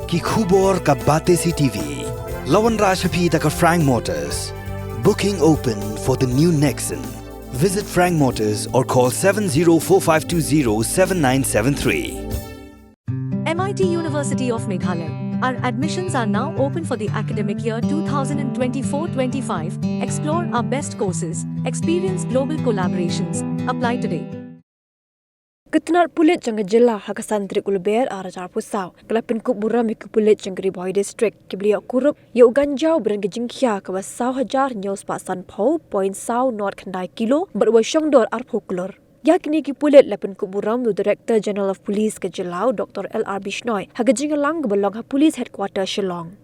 ki khubor ka bate si TV. Lawan Rashapi taka Frank Motors. Booking open for the new Nexon. Visit Frank Motors or call 7045207973. MIT University of Meghalaya. Our admissions are now open for the academic year 2024-25. Explore our best courses. Experience global collaborations. Apply today. Tnat Pulit jang jilla hakasantri kulber arajar pusau kelapin ku Burom ku Pulit jang Ribhoi district kiblia Kurup yo Ganja brang jingkhia ka wasau hajar news pasan phau point sau not khandai kilo berwa shongdor arphoklor yakni ki Pulit lapin ku Burom the director general of police ke jilau Dr. L.R. Bishnoi hagajingalang belong ha police headquarters Shillong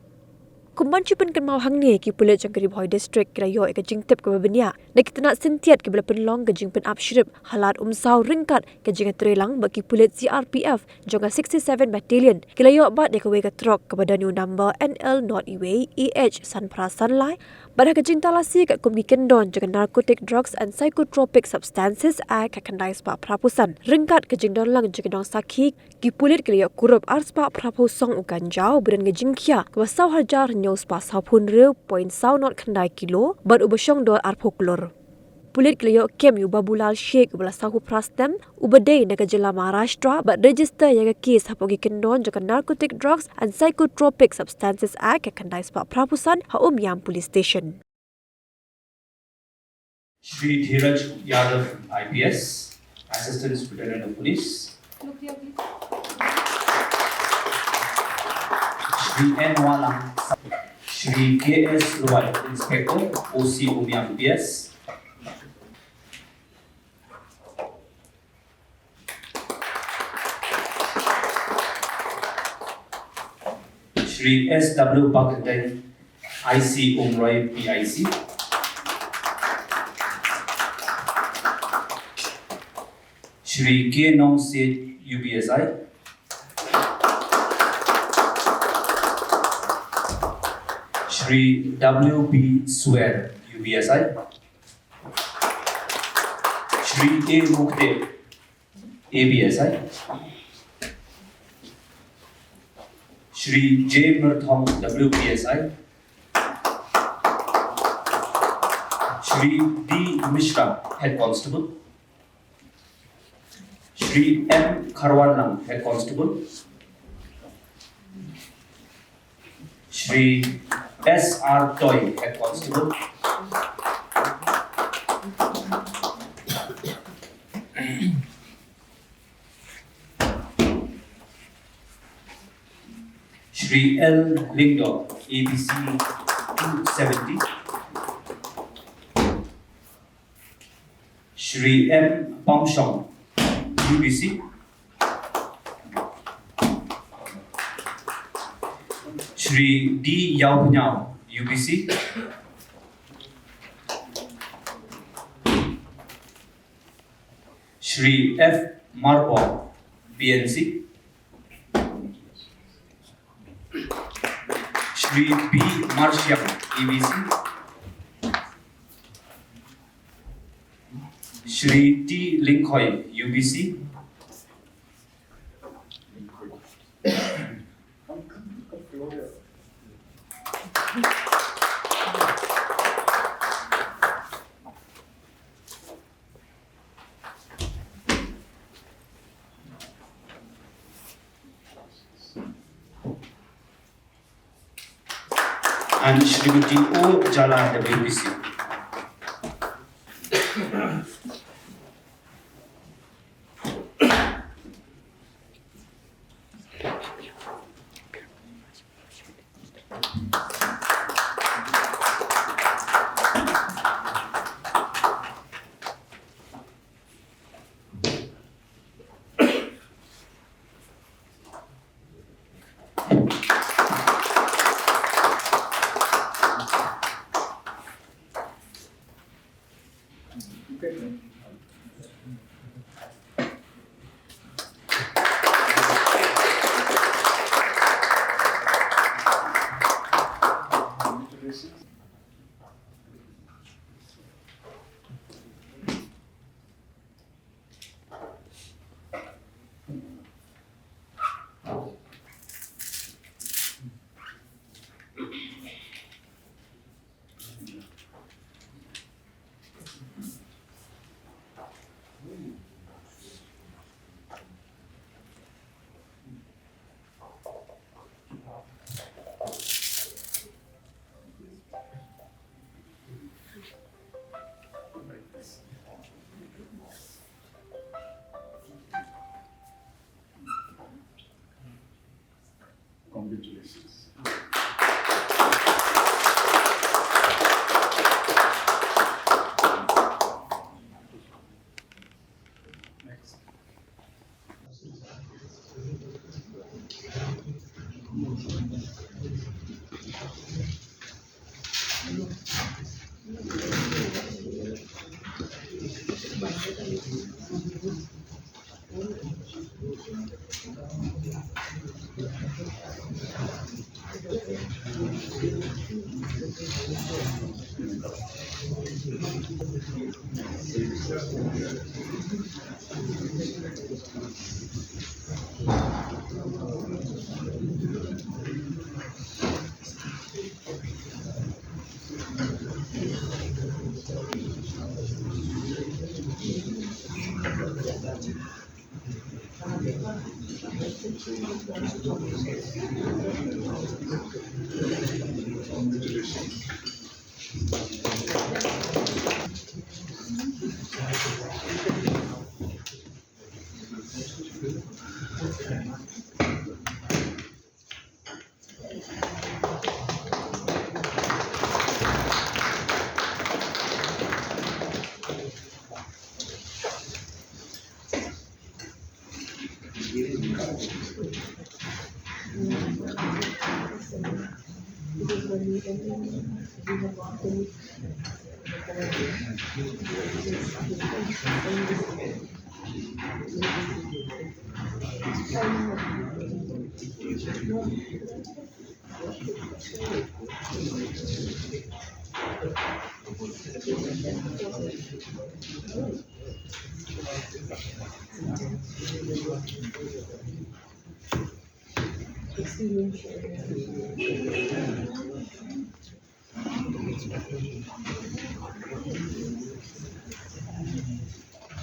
Kumban chupan kan mau hang ni ki Pulit jang Ribhoi district kira yo ka jingtep ka babnya nak Tnat sintiat ki belapin long ka jingpen upshrip halat umsau ringkat ka jinga trelang bagi Pulit CRPF jonga 67 battalion kila yo bat dek we ka trok kepada new number NL not iwe EH san prasan lai pada ka jintalasi ka kumni kendon jonga narcotic drugs and psychotropic substances act ka kandai spa prapusan ringkat ka jingdon lang jonga dong sakhi ki Pulit kila yo Kurup arspa prapusong u ganjau beren ka jingkhia ka wasau hajar news pas hapun reu point sau not khandai kilo bar ubashong dor arphoklor Pulit kliyo kem yu babulal sheikh ubala sahu prastem ubadei naga jilla Maharashtra but register yaga case hapogi kendon jaka narcotic drugs and psychotropic substances act khandai spa prapusan ha yam police station Shri Dheeraj Yadav IPS Assistant Superintendent of Police Shri N. Walang Shri K.S. Roy, Inspector, OC Umiam PS. Shri S.W. Bakatan, IC Umroy PIC. Shri K. Nong Seth, UBSI. Shri W.B. Swear, UBSI. Shri A. Mukte, ABSI. Shri J. Murthong, WPSI. Shri D. Mishra, Head Constable. Shri M. Kharwalang, Head Constable. Shri S.R. Toy, Head Constable. Shri L. Lingdo, ABC 270. Shri M. Pamshong, UBC. Shri D. Yao Nyao, UBC. Shri F. Marbo, BNC. Shri B. Marshyam, EBC. Shri T. Linkhoi, UBC. And Shrimati O. Jala, WBC. Congratulations. Next.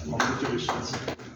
Congratulations.